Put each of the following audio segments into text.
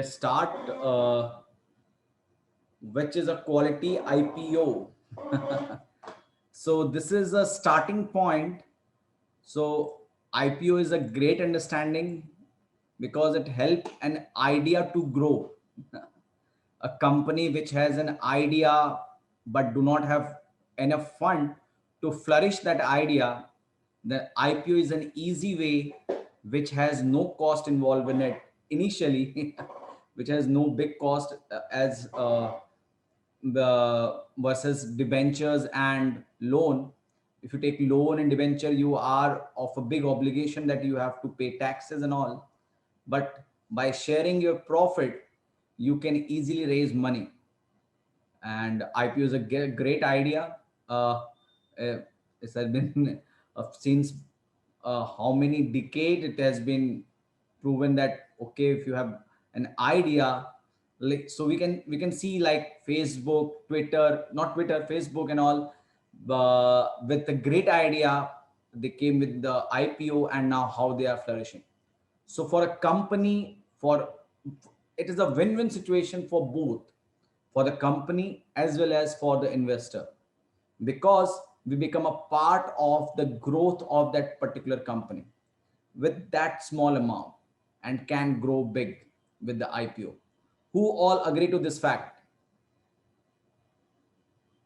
let's start. Which is a quality IPO. So this is a starting point. So IPO is a great understanding because it helps an idea to grow. A company which has an idea but do not have enough fund to flourish that idea, the IPO is an easy way which has no cost involved in it initially, which has no big cost as the versus debentures and loan. If you take loan and debenture, you are of a big obligation that you have to pay taxes and all. But by sharing your profit, you can easily raise money. And IPO is a great idea. Uh, it has been since how many decades it has been proven that okay, if you have an idea, like so we can see like Facebook, Twitter, not Twitter, Facebook and all, with a great idea, they came with the IPO and now how they are flourishing. So for a company, for it is a win-win situation for both, for the company as well as for the investor, because we become a part of the growth of that particular company with that small amount and can grow big with the IPO. Who all agree to this fact?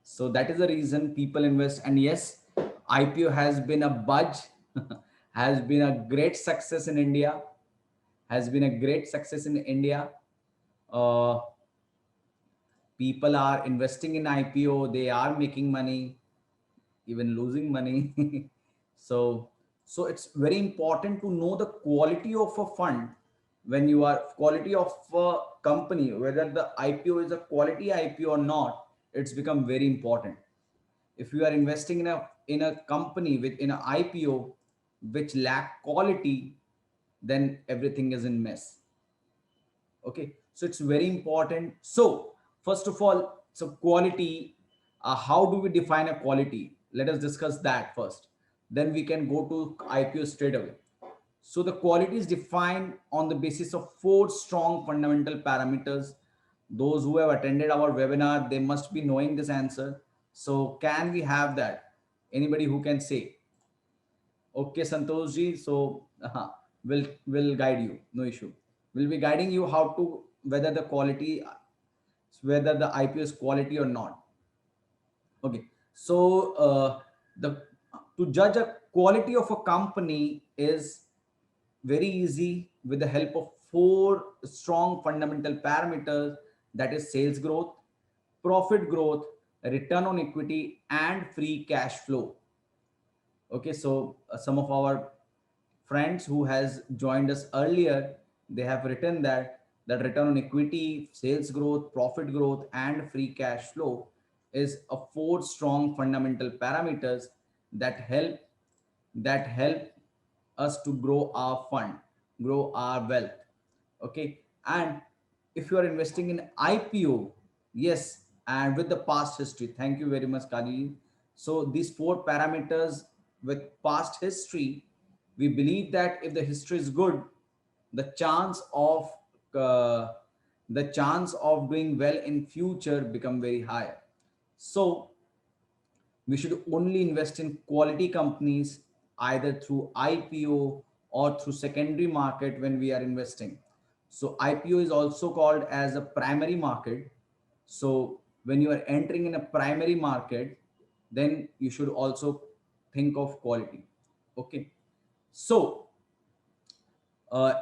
So that is the reason people invest. And yes, IPO has been a buzz, has been a great success in India, has been a great success in India. Uh, People are investing in IPO, they are making money, even losing money. so so it's very important to know the quality of a fund. When you are quality of a company, whether the IPO is a quality IPO or not, it's become very important. If you are investing in a company with in an IPO which lack quality, then everything is in mess. Okay, so it's very important. So first of all, so quality, how do we define a quality? Let us discuss that first, then we can go to IPO straight away. So the quality is defined on the basis of four strong fundamental parameters. Those who have attended our webinar, they must be knowing this answer. So can we have that? Anybody who can say? Okay, Santosh ji. So will guide you. No issue. We'll be guiding you how to whether the quality, whether the IPO is quality or not. Okay. So the to judge a quality of a company is very easy with the help of four strong fundamental parameters, that is sales growth, profit growth, return on equity, and free cash flow. Okay, so some of our friends who has joined us earlier, they have written that return on equity, sales growth, profit growth, and free cash flow is a four strong fundamental parameters that help us to grow our fund, grow our wealth. Okay, and if you are investing in IPO, yes, and with the past history, thank you very much, Kali. So these four parameters with past history, we believe that if the history is good, the chance of uh, the chance of doing well in future become very high. So we should only invest in quality companies either through IPO or through secondary market when we are investing. So IPO is also called as a primary market. So when you are entering in a primary market, then you should also think of quality. Okay. So uh,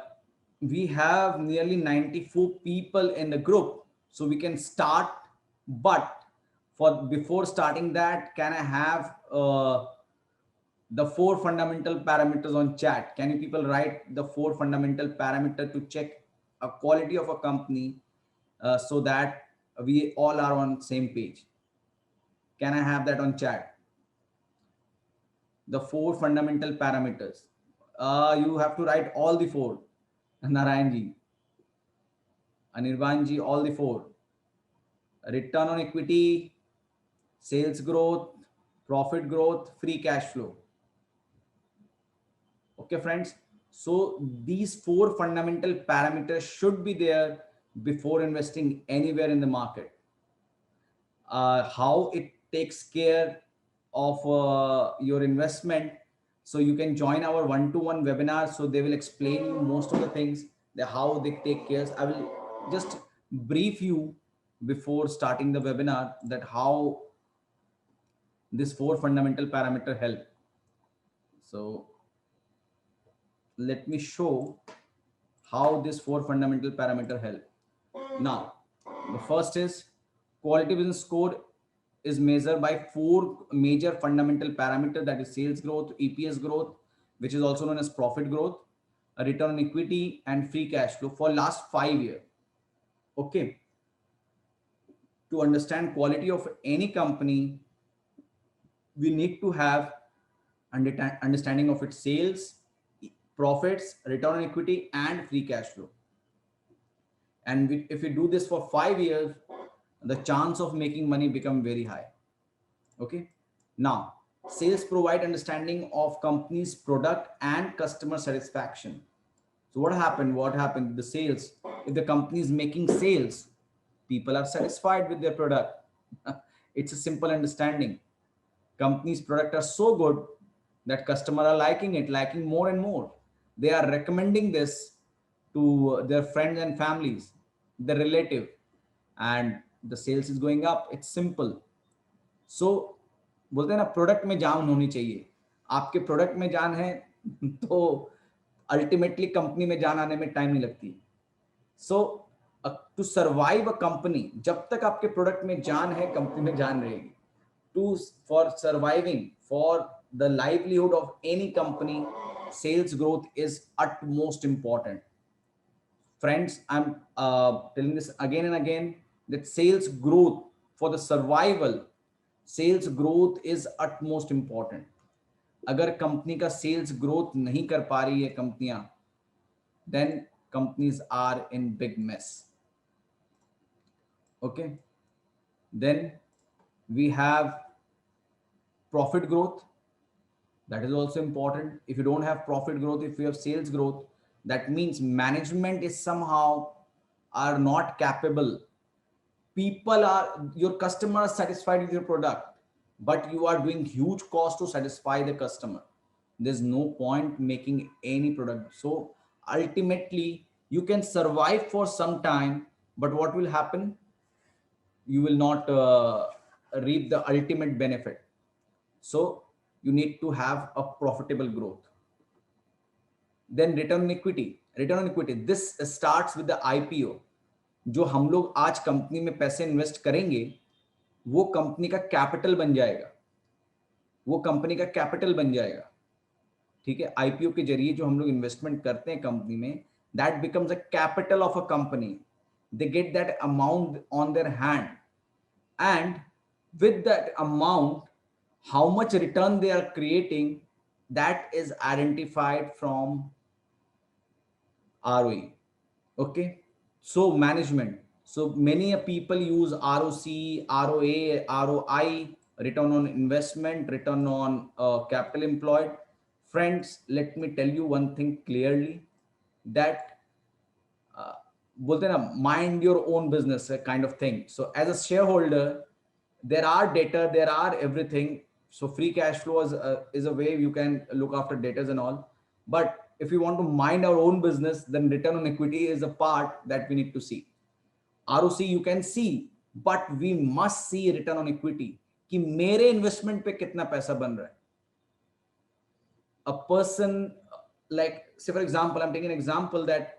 we have nearly 94 people in the group, so we can start. But for before starting that, can I have the four fundamental parameters on chat? Can you people write the four fundamental parameter to check a quality of a company, so that we all are on same page? Can I have that on chat? The four fundamental parameters. You have to write all the four. Narayanji, Anirbanji, all the four. Return on equity, sales growth, profit growth, free cash flow. Okay, friends. So these four fundamental parameters should be there before investing anywhere in the market. How it takes care of your investment. So you can join our one-to-one webinar. So they will explain you most of the things, how they take care. I will just brief you before starting the webinar that how this four fundamental parameter help. So let me show how this four fundamental parameter help. Now, the first is quality business score is measured by four major fundamental parameters, that is sales growth, EPS growth, which is also known as profit growth, a return on equity, and free cash flow for last 5 years. Okay. To understand quality of any company, we need to have understanding of its sales, profits, return on equity, and free cash flow. And if we do this for 5 years, the chance of making money become very high. Okay. Now, sales provide understanding of company's product and customer satisfaction. So what happened? What happened? The sales. If the company is making sales, people are satisfied with their product. It's a simple understanding. Company's product are so good that customer are liking it, liking more and more. They are recommending this to their friends and families, their relative, and the sales is going up. It's simple. सो बोलते हैं ना, product में जान होनी चाहिए. आपके product में जान है तो अल्टीमेटली कंपनी में जान आने में टाइम नहीं लगती. सो टू सर्वाइव अ कंपनी, जब तक आपके प्रोडक्ट में जान है कंपनी में जान रहेगी. To for surviving, for the livelihood of any company, sales growth is utmost important. Friends, I'm telling this again and again that sales growth, for the survival, sales growth is utmost important. अगर company का sales growth नहीं कर पा रही है कंपनियां, then companies are in big mess. Okay. Then we have profit growth. That is also important. If you don't have profit growth, if you have sales growth, that means management is somehow are not capable. People are, your customer is satisfied with your product, but you are doing huge cost to satisfy the customer. There's no point making any product. So ultimately you can survive for some time, but what will happen? You will not reap the ultimate benefit. So you need to have a profitable growth. Then return on equity. Return on equity, this starts with the IPO. जो हम लोग आज company में पैसे invest करेंगे, वो company का capital बन जाएगा. वो कंपनी का कैपिटल बन जाएगा. ठीक है. आईपीओ के जरिए जो हम लोग इन्वेस्टमेंट करते हैं कंपनी में, that becomes a capital of a company. They get that amount on their hand, and with that amount, how much return they are creating, that is identified from ROE. Okay. So management. So many people use ROC, ROA, ROI, return on investment, return on capital employed. Friends, let me tell you one thing clearly, that बोलते हैं ना, mind your own business kind of thing. So as a shareholder, there are data, there are everything. So free cash flow is a way you can look after data and all. But if you want to mind our own business, then return on equity is a part that we need to see. ROC you can see, but we must see return on equity, कि मेरे investment पे कितना पैसा बन रहा है. A person, like say for example, I'm taking an example that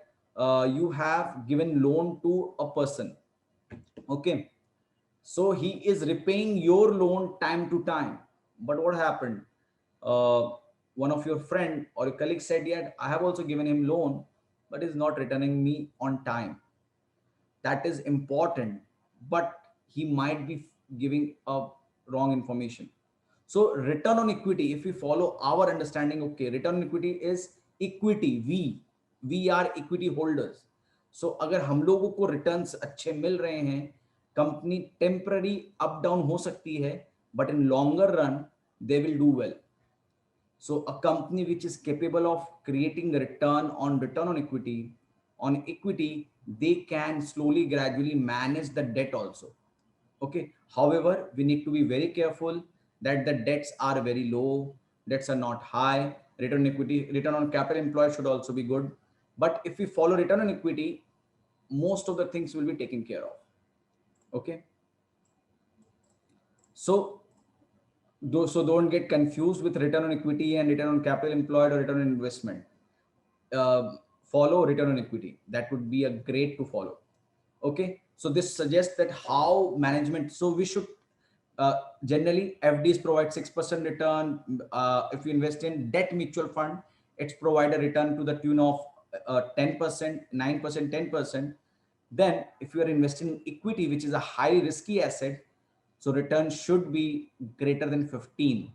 you have given loan to a person. Okay. So he is repaying your loan time to time. But what happened? One of your friend or a colleague said, yeah, I have also given him loan, but he's not returning me on time. That is important, but he might be giving a wrong information. So return on equity, if we follow our understanding, okay, return on equity is equity. We are equity holders. So अगर हम लोगों को returns अच्छे मिल रहे हैं, company temporary up down हो सकती है, but in longer run they will do well. So a company which is capable of creating a return on equity they can slowly, gradually manage the debt also. Okay. However, we need to be very careful that the debts are very low, debts are not high, return on equity, return on capital employed should also be good. But if we follow return on equity, most of the things will be taken care of. Okay. So, so don't get confused with return on equity and return on capital employed or return on investment. Follow return on equity. That would be a great to follow. Okay. So this suggests that how management, so we should generally FDs provide 6% return. If you invest in debt mutual fund, it's provide a return to the tune of 10%, 9%, 10%. Then if you are investing in equity, which is a high risky asset, so return should be greater than 15.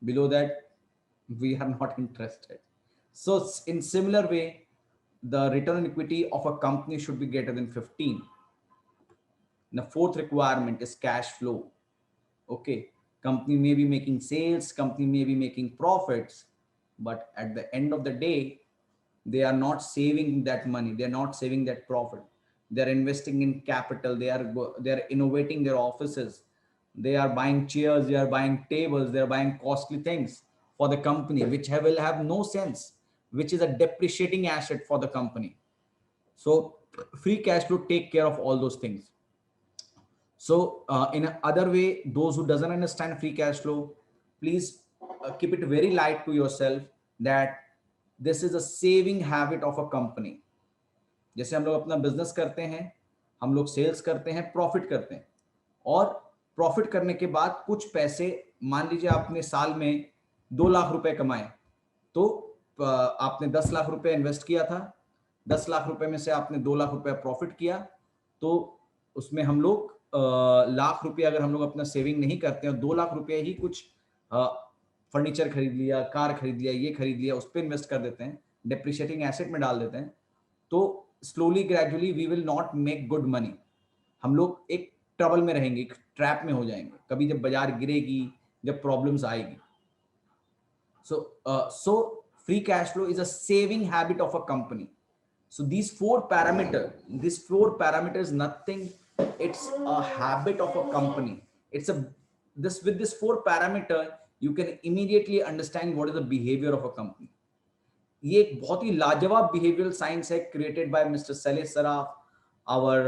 Below that, we are not interested. So in similar way, the return on equity of a company should be greater than 15. The fourth requirement is cash flow. Okay, company may be making sales, company may be making profits, but at the end of the day, they are not saving that money, they are not saving that profit. They are investing in capital, they are innovating their offices, they are buying chairs, they are buying tables, they are buying costly things for the company, which will have no sense, which is a depreciating asset for the company. So free cash flow take care of all those things. So in another way, those who doesn't understand free cash flow, please keep it very light to yourself that this is a saving habit of a company. जैसे हम लोग अपना business करते हैं, हम लोग sales करते हैं, प्रॉफिट करते हैं, और प्रॉफिट करने के बाद कुछ पैसे, मान लीजिए आपने साल में 2 लाख रुपए कमाए, तो आपने 10 लाख रुपए इन्वेस्ट किया था, 10 लाख रुपए में से आपने 2 लाख रुपए प्रॉफिट किया, तो उसमें हम लोग लाख रुपए अगर हम लोग अपना सेविंग नहीं करते हैं, 2 लाख रुपए ही कुछ फर्नीचर खरीद लिया, कार खरीद लिया, ये खरीद लिया, उस पर इन्वेस्ट कर देते हैं, डेप्रिशिएटिंग एसेट में डाल देते हैं, तो slowly gradually we will not make good money. हम लोग एक ट्रबल में रहेंगे, एक ट्रैप में हो जाएंगे, कभी जब बाजार गिरेगी, जब प्रॉब्लम्स आएगी. So free cash flow is a saving habit of a company. So these four parameters, nothing, it's a habit of a company. It's a, this, with this four parameter you can immediately understand what is the behavior of a company. ये एक बहुत ही लाजवाब behavioural science है, created by mister Salih Saraf, our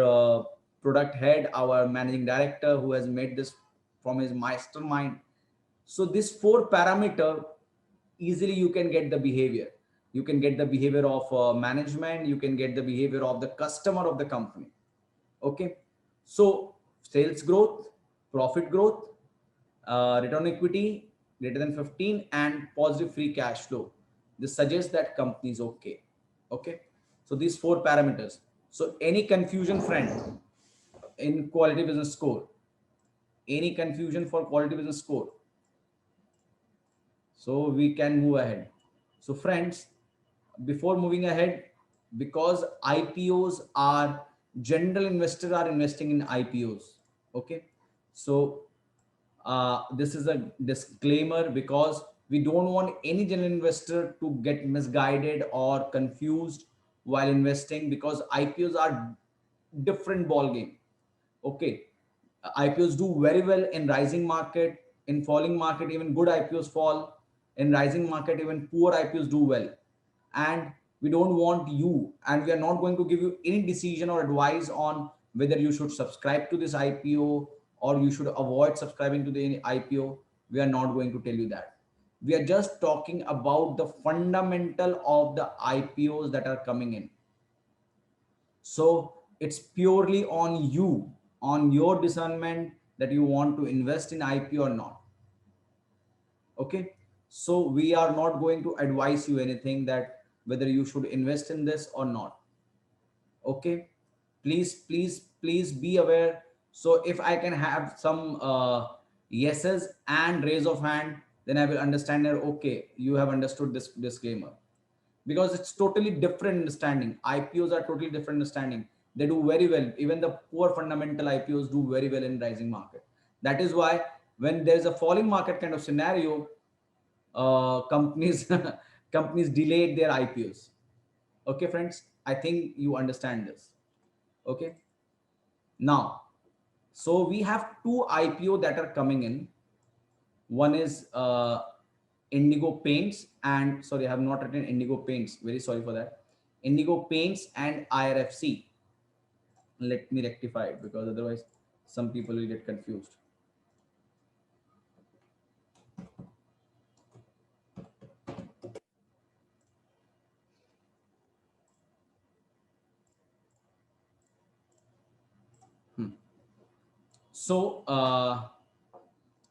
product head, our managing director, who has made this from his mastermind. So this four parameter, easily you can get the behavior. You can get the behavior of management, you can get the behavior of the customer of the company. Okay, so sales growth, profit growth, return on equity greater than 15, and positive free cash flow. This suggests that company is okay. Okay, so these four parameters. So any confusion, friend, in quality business score, any confusion for quality business score, so we can move ahead. So friends, before moving ahead, because IPOs are, general investors are investing in IPOs. Okay, so this is a disclaimer, because we don't want any general investor to get misguided or confused while investing, because IPOs are different ball game. Okay, IPOs do very well in rising market, in falling market even good IPOs fall, in rising market even poor IPOs do well. And we don't want you, and we are not going to give you any decision or advice on whether you should subscribe to this IPO or you should avoid subscribing to the IPO. We are not going to tell you that. We are just talking about the fundamental of the IPOs that are coming in. So it's purely on you, on your discernment, that you want to invest in IPO or not. Okay, so we are not going to advise you anything that whether you should invest in this or not. Okay, please be aware. So if I can have some yeses and raise of hand, then I will understand that okay, you have understood this disclaimer, because it's totally different understanding. IPOs are totally different understanding. They do very well. Even the poor fundamental IPOs do very well in rising market. That is why when there is a falling market kind of scenario, companies companies delayed their IPOs. Okay, friends. I think you understand this. Okay. Now, so we have two IPO that are coming in. One is Indigo Paints, and sorry, I have not written Indigo Paints. Very sorry for that. Indigo Paints and IRFC. Let me rectify it because otherwise some people will get confused. Hmm. So,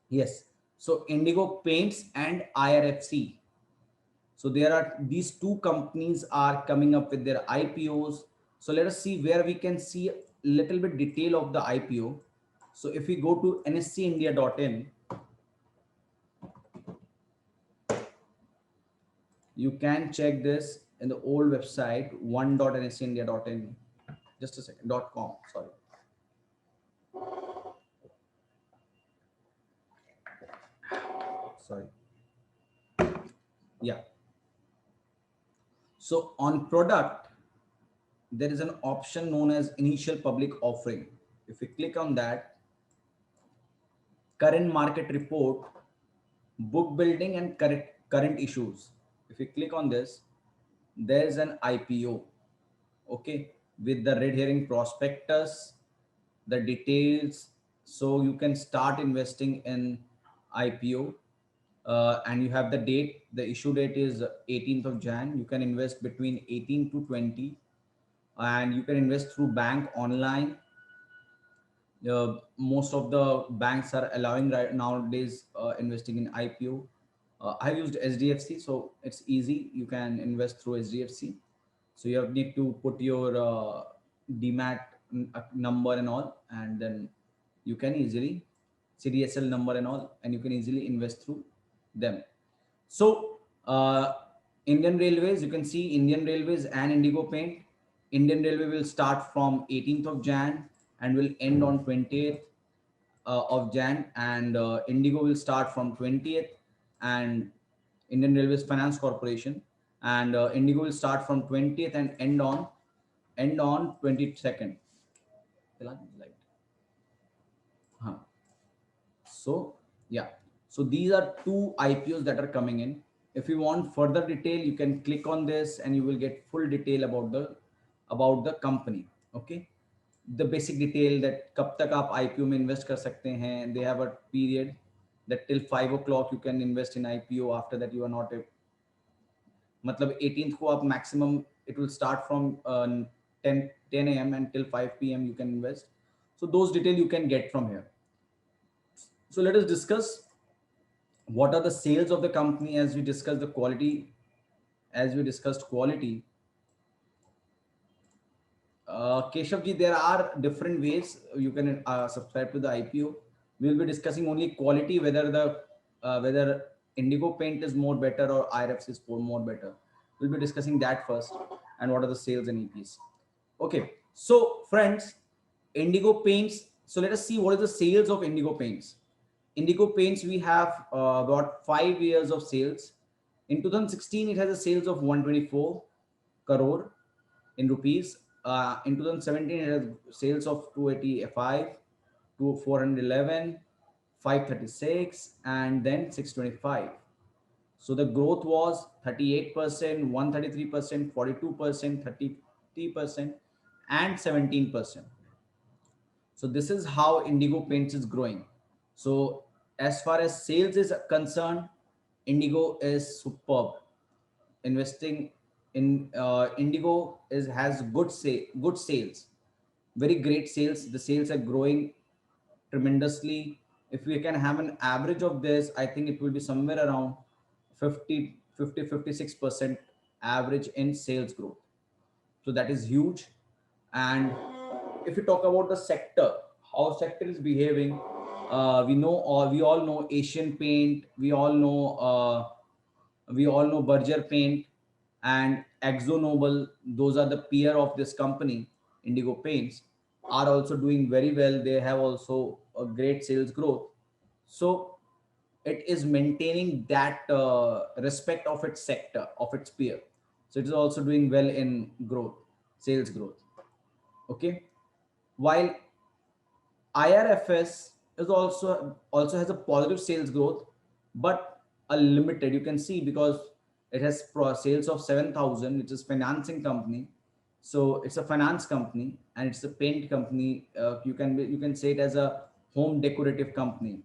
yes. So Indigo Paints and IRFC. So there are these two companies are coming up with their IPOs. So let us see where we can see a little bit detail of the IPO. So if we go to nscindia.in, you can check this in the old website one.nscindia.in. Just a second, .com. Sorry. Sorry. Yeah. So on product, there is an option known as initial public offering. If we click on that, current market report, book building and current issues. If we click on this, there's an IPO, okay, with the red herring prospectus, the details. So you can start investing in IPO, and you have the date. The issue date is 18th of Jan. You can invest between 18 to 20, and you can invest through bank online. Most of the banks are allowing right nowadays investing in IPO. I've used SDFC, so it's easy. You can invest through SDFC. So you need to put your DMAT number and all, and then you can easily CDSL number and all, and you can easily invest through them. So Indian Railways, you can see Indian Railways and Indigo Paint. Indian Railway will start from 18th of Jan and will end on 20th of Jan, and Indigo will start from 20th, and Indian Railways Finance Corporation, and Indigo will start from 20th and end on 22nd. Huh. So yeah, so these are two IPOs that are coming in. If you want further detail, you can click on this and you will get full detail about the company. Okay, the basic detail that कब तक आप IPO में invest कर सकते हैं. They have a period that till 5 o'clock you can invest in IPO. After that you are not a, मतलब 18th को आप maximum it will start from 10 a.m. and till 5 p.m. you can invest. So those detail you can get from here. So let us discuss what are the sales of the company. As we discussed the quality, as we discussed quality, Keshav ji, there are different ways you can subscribe to the IPO. We will be discussing only quality, whether Indigo Paint is more better or IRFs is more better. We'll be discussing that first, and what are the sales and EPs. Okay, so friends, Indigo Paints. So let us see what is the sales of Indigo Paints. Indigo Paints, we have got 5 years of sales. In 2016, it has a sales of 124 crore in rupees. In 2017, it has sales of 285, to 411, 536, and then 625. So the growth was 38%, 133%, 42%, 30%, and 17%. So this is how Indigo Paints is growing. So as far as sales is concerned, Indigo is superb. Investing in Indigo has good sales, very great sales. The sales are growing tremendously. If we can have an average of this, I think it will be somewhere around 56% average in sales growth. So that is huge. And if you talk about the sector, how sector is behaving, we all know Asian Paint, we all know Berger Paint and Akzo Nobel. Those are the peer of this company, Indigo Paints, are also doing very well. They have also a great sales growth. So it is maintaining that respect of its sector, of its peer. So it is also doing well in growth. sales growth. Okay, while IRFS is also has a positive sales growth, but a limited. You can see because it has sales of 7,000, which is financing company. So it's a finance company and it's a paint company. You can say it as a home decorative company.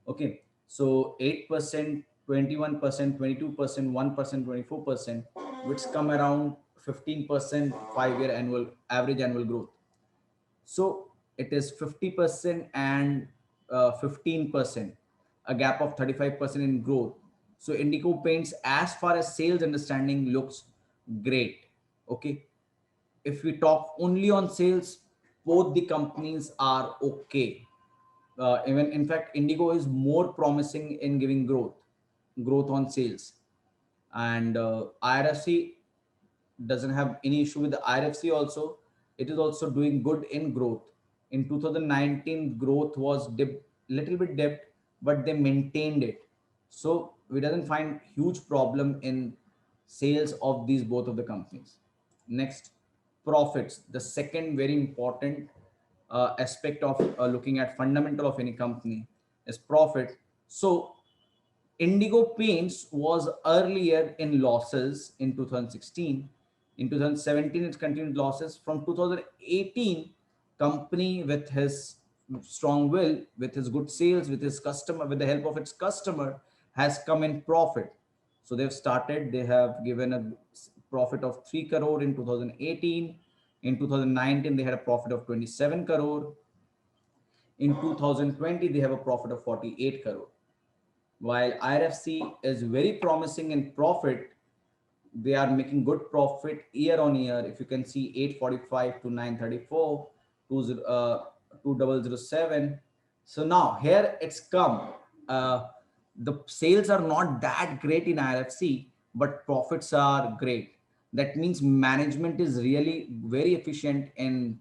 Okay, so 8%, 21%, 22%, 1%, 24%, which come around 15% 5-year annual average annual growth. So it is 50% and 15%, a gap of 35% in growth. So Indigo Paints, as far as sales understanding, looks great. Okay. If we talk only on sales, both the companies are okay. Even in fact, Indigo is more promising in giving growth on sales. And IRFC doesn't have any issue with the IRFC also. It is also doing good in growth. In 2019, growth was little bit dipped, but they maintained it. So we doesn't find huge problem in sales of these both of the companies. Next, profits. The second very important aspect of looking at fundamental of any company is profit. So Indigo Paints was earlier in losses in 2016. In 2017, it continued losses. From 2018, company with his strong will, with his good sales, with his customer, with the help of its customer, has come in profit. So they've started. They have given a profit of 3 crore in 2018. In 2019, they had a profit of 27 crore. In 2020, they have a profit of 48 crore. While IRFC is very promising in profit, they are making good profit year on year. If you can see 845 to 934, 2007. So now here it's come. The sales are not that great in IRFC, but profits are great. That means management is really very efficient in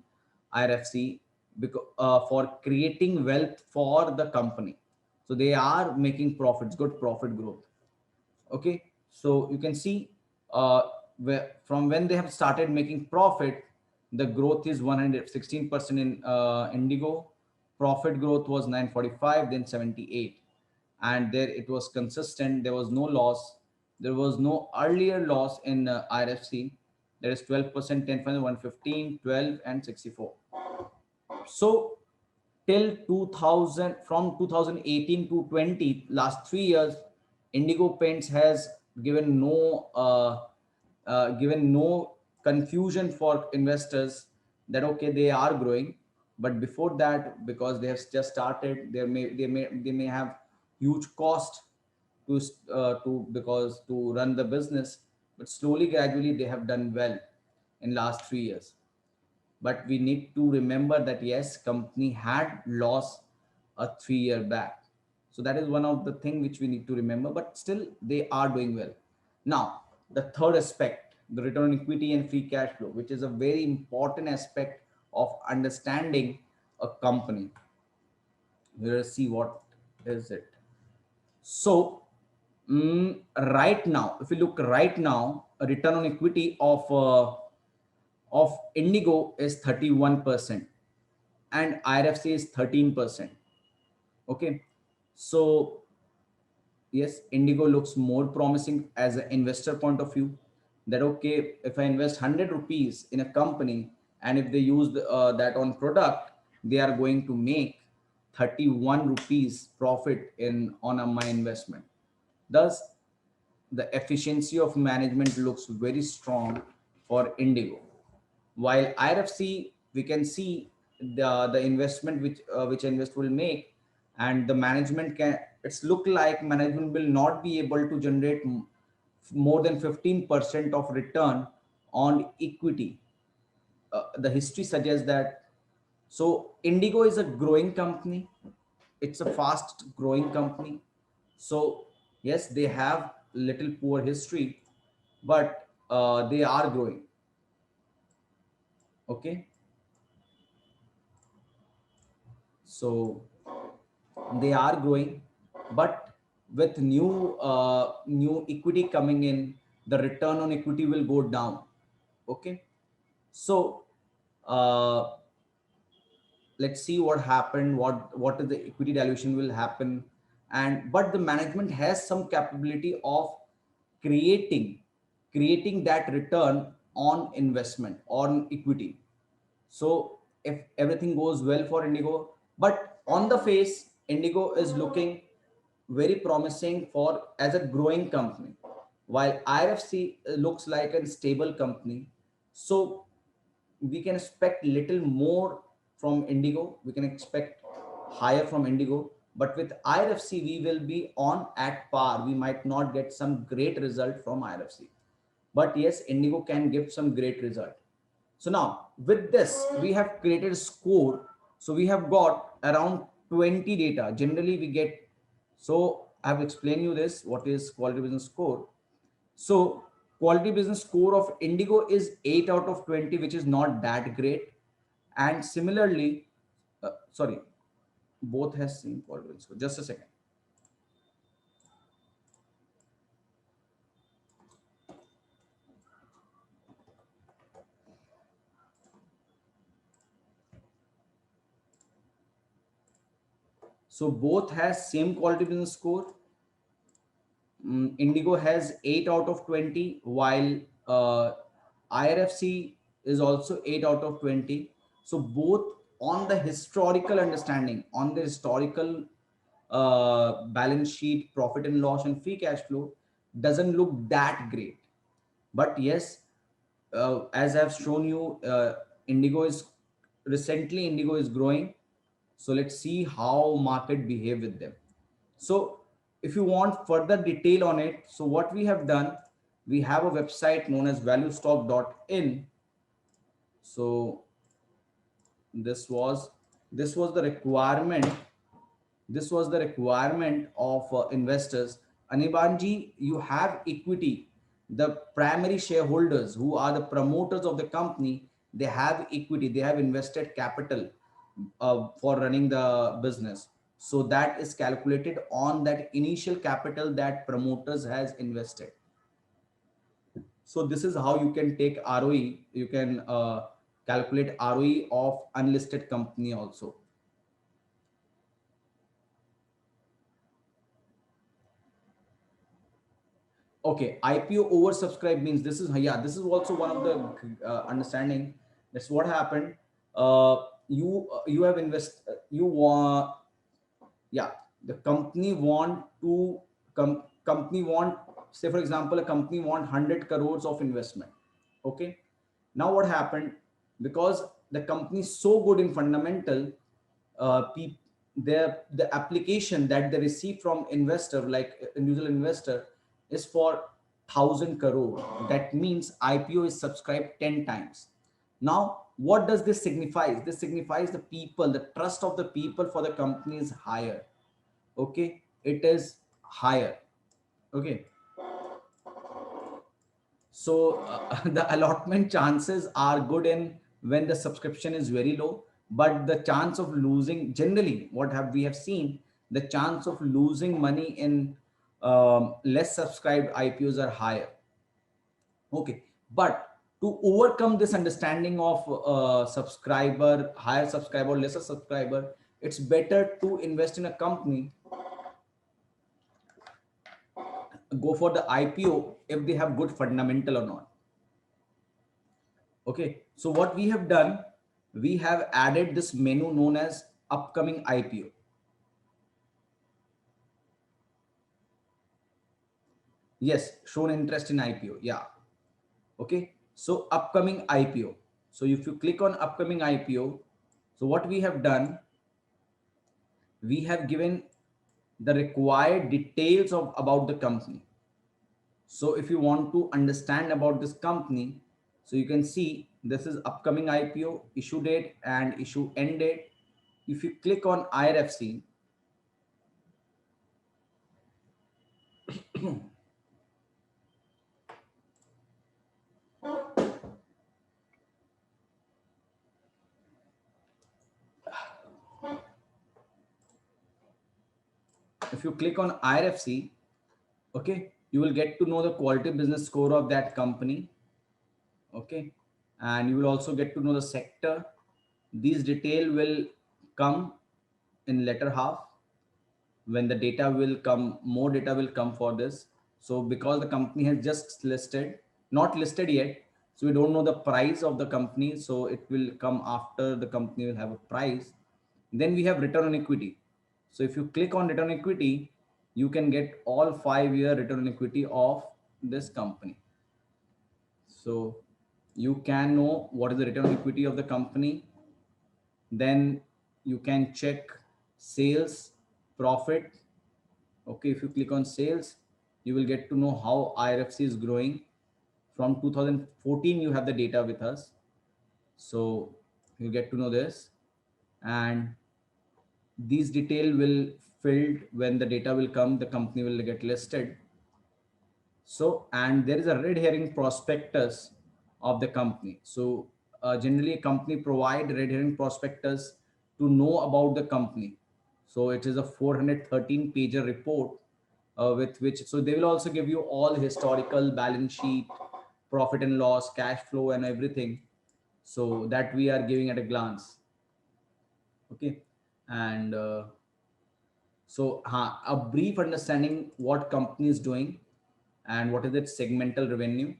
IRFC because for creating wealth for the company. So they are making profits, good profit growth. Okay, so you can see from when they have started making profit, the growth is 116% in Indigo. Profit growth was 945, then 78, and there it was consistent. There was no loss. There was no earlier loss in IRFC. There is 12%, 10%, 115, 12, and 64. So till 2000, from 2018 to 20, last 3 years, Indigo Paints has given no confusion for investors that okay, they are growing. But before that, because they have just started, they may have huge cost to run the business, but slowly gradually they have done well in last 3 years. But we need to remember that yes, company had lost a 3 year back. So that is one of the thing which we need to remember, but still they are doing well. Now the third aspect, the return on equity and free cash flow, which is a very important aspect of understanding a company. Let's see what is it. So right now, if you look right now, a return on equity of Indigo is 31% and IRFC is 13%. Okay, so yes, Indigo looks more promising as an investor point of view. That okay, if I invest 100 rupees in a company and if they use that on product, they are going to make 31 rupees profit in on my investment. Thus, the efficiency of management looks very strong for Indigo. While IRFC, we can see the investment which invest will make, and the management can. It's look like management will not be able to generate more than 15% of return on equity. The history suggests that. So Indigo is a growing company. It's a fast growing company. So yes, they have little poor history, but they are growing. Okay, so they are growing, but with new equity coming in, the return on equity will go down. Okay, so uh, let's see what happened, what is the equity dilution will happen. And but the management has some capability of creating creating that return on investment on equity. So if everything goes well for Indigo, but on the face, Indigo is looking very promising for as a growing company, while IRFC looks like a stable company. So we can expect little more from Indigo. We can expect higher from Indigo, but with IRFC we will be on at par. We might not get some great result from IRFC, but yes, Indigo can give some great result. So now with this, we have created a score. So we have got around 20 data. Generally we get, so I have explained you this, what is quality business score. So quality business score of Indigo is 8 out of 20, which is not that great. And similarly, sorry, both has same quality business score. Just a second. So both has same quality business score. Indigo has 8 out of 20, while IRFC is also 8 out of 20. So both on the historical understanding, on the historical balance sheet, profit and loss and free cash flow doesn't look that great. But yes, as I've shown you, Indigo is recently Indigo is growing. So let's see how market behave with them. So if you want further detail on it, so what we have done, we have a website known as valuestock.in. So this was this was the requirement. This was the requirement of investors. Anirbanji, you have equity. The primary shareholders, who are the promoters of the company, they have equity. They have invested capital for running the business. So that is calculated on that initial capital that promoters has invested. So this is how you can take ROE. You can calculate ROE of unlisted company also. Okay, IPO oversubscribed means this is, yeah, this is also one of the understanding. That's what happened. You have you want, yeah, the company want to company want, say for example, a company want 100 crores of investment. Okay, now what happened, because the company is so good in fundamental, the application that they receive from investor, like individual investor, is for 1,000 crore. That means IPO is subscribed 10 times. Now what does this signify? This signifies the people, the trust of the people for the company is higher. Okay, it is higher. Okay, so the allotment chances are good in when the subscription is very low, but the chance of losing, generally what have we have seen, the chance of losing money in less subscribed IPOs are higher. Okay, but to overcome this understanding of subscriber, higher subscriber, lesser subscriber, it's better to invest in a company, go for the IPO if they have good fundamental or not. Okay, so what we have done, we have added this menu known as upcoming IPO. Yes, shown interest in IPO. Yeah. Okay, so upcoming IPO. So if you click on upcoming IPO, so what we have done, we have given the required details of about the company. So if you want to understand about this company, so you can see this is upcoming IPO, issue date and issue end date. If you click on IRFC, if you click on IRFC, okay, you will get to know the quality business score of that company. Okay, and you will also get to know the sector. These detail will come in later half when the data will come, more data will come for this. So because the company has just listed, not listed yet, so we don't know the price of the company, so it will come after the company will have a price. Then we have return on equity. So if you click on return on equity, you can get all 5-year return on equity of this company. So you can know what is the return on equity of the company. Then you can check sales, profit. Okay, if you click on sales, you will get to know how IRFC is growing. From 2014, you have the data with us. So you get to know this. And these detail will filled when the data will come, the company will get listed. So, and there is a red herring prospectus of the company. So generally a company provide red herring prospectus to know about the company. So it is a 413 pager report with which, so they will also give you all historical balance sheet, profit and loss, cash flow and everything. So that we are giving at a glance. Okay. And so a brief understanding what company is doing and what is its segmental revenue.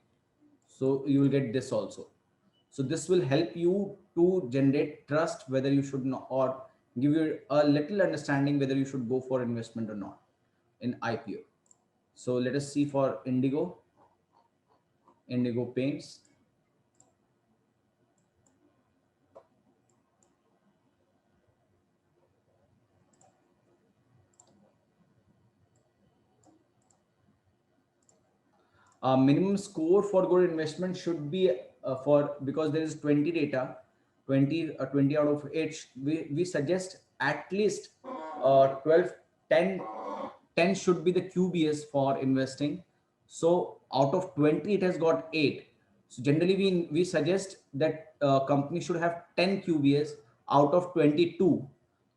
So you will get this also. So this will help you to generate trust whether you should not, or give you a little understanding whether you should go for investment or not in IPO. So let us see for Indigo, Indigo Paints. Minimum score for good investment should be for, because there is 20 data, 20 out of each, we suggest at least 12, 10, 10 should be the QBS for investing. So out of 20 it has got 8. So generally we suggest that company should have 10 QBS out of 22.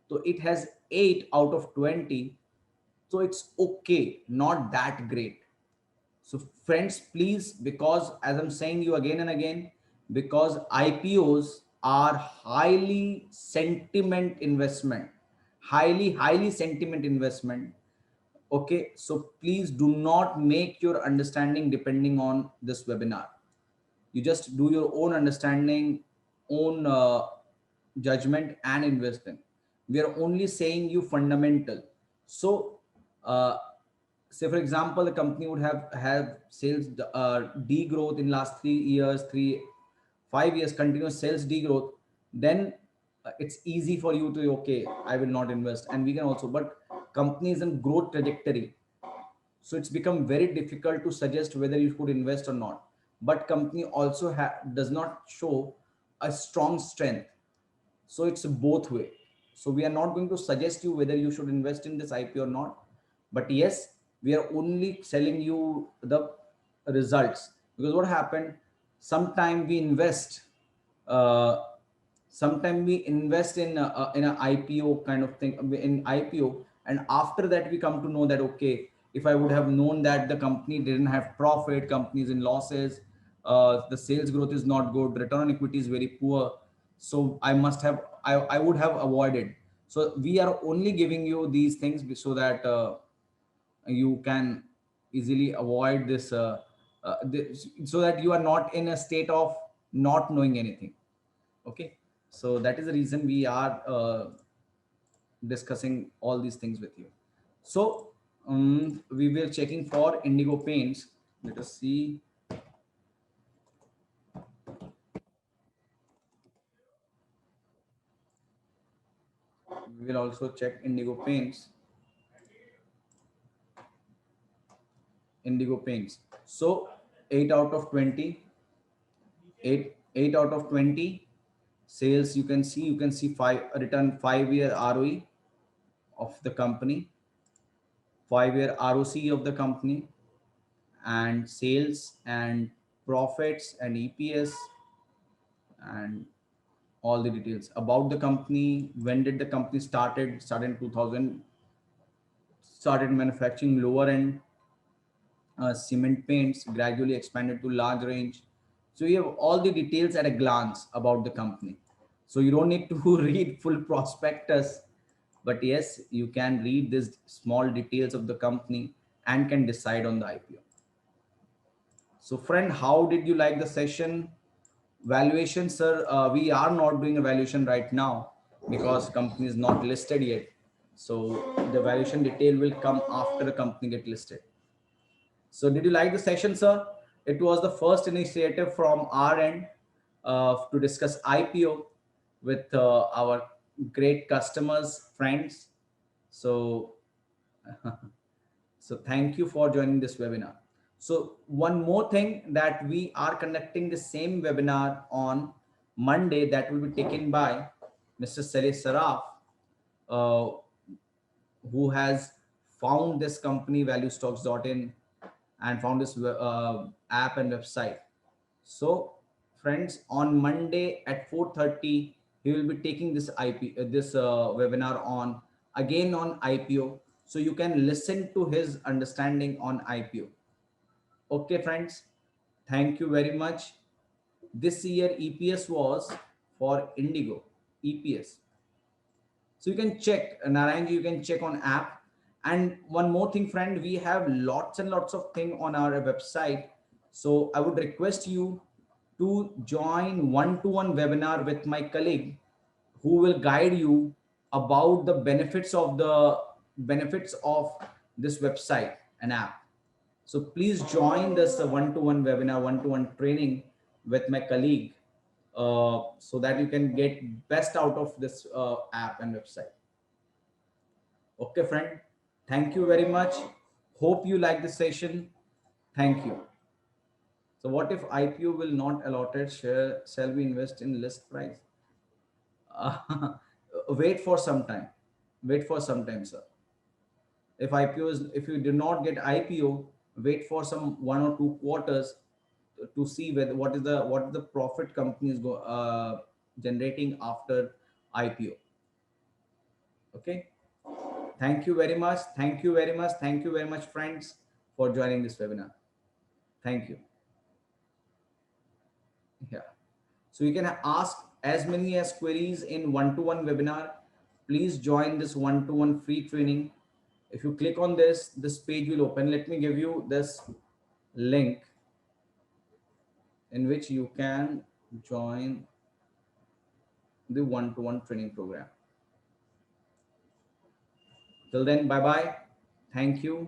So it has 8 out of 20. So it's okay, not that great. So friends, please, because as I'm saying you again and again, because IPOs are highly sentiment investment, highly sentiment investment. Okay, so please do not make your understanding depending on this webinar. You just do your own understanding, own judgment and investing. We are only saying you fundamental. So uh, say for example the company would have sales degrowth in last 3 years, 5 years continuous sales degrowth, then it's easy for you to, okay, I will not invest. And we can also, but companies in growth trajectory, so it's become very difficult to suggest whether you should invest or not. But company also does not show a strong strength, so it's both way. So we are not going to suggest you whether you should invest in this IP or not, but yes, we are only selling you the results. Because what happened, sometime we invest, uh, sometime we invest in an IPO kind of thing, in IPO, and after that we come to know that, okay, if I would have known that the company didn't have profit, companies in losses, the sales growth is not good, return on equity is very poor, so I must have, I would have avoided. So we are only giving you these things so that you can easily avoid this, so that you are not in a state of not knowing anything. Okay, so that is the reason we are discussing all these things with you. So we will checking for Indigo Paints. Let us see. We will also check Indigo Paints. Indigo Paints. So 8 out of 20, 8 out of 20 sales. You can see five return 5-year ROE of the company, 5-year ROC of the company, and sales and profits and EPS and all the details about the company. When did the company started in 2000, started manufacturing lower end cement paints, gradually expanded to large range. So you have all the details at a glance about the company. So you don't need to read full prospectus, but yes, you can read these small details of the company and can decide on the IPO. So friend, how did you like the session? Valuation, sir, we are not doing a valuation right now because company is not listed yet. So the valuation detail will come after the company get listed. So did you like the session, sir? It was the first initiative from our end to discuss IPO with our great customers, friends. So, so thank you for joining this webinar. So one more thing, that we are conducting the same webinar on Monday, that will be taken by Mr. Saleh Saraf, uh, who has found this company valuestocks.in and found this app and website. So friends, on Monday at 4:30, he will be taking this webinar on, again, on IPO. So you can listen to his understanding on IPO. Okay, friends, thank you very much. This year EPS was for Indigo, EPS. So you can check, Narayan, you can check on app. And one more thing, friend, we have lots and lots of thing on our website. So I would request you to join one-to-one webinar with my colleague, who will guide you about the benefits of this website and app. So please join this one-to-one webinar, one-to-one training with my colleague, so that you can get best out of this app and website. Okay, friend. Thank you very much. Hope you like the session. Thank you. So what if IPO will not allotted share? Shall we invest in list price? Uh, wait for some time. Wait for some time, sir. If you do not get IPO, wait for some 1 or 2 quarters to see whether what is the profit company is generating after IPO. Okay. Thank you very much. Thank you very much. Thank you very much, friends, for joining this webinar. Thank you. Yeah. So you can ask as many as queries in one-to-one webinar. Please join this one-to-one free training. If you click on this page will open. Let me give you this link in which you can join the one-to-one training program. Till then, bye-bye. Thank you.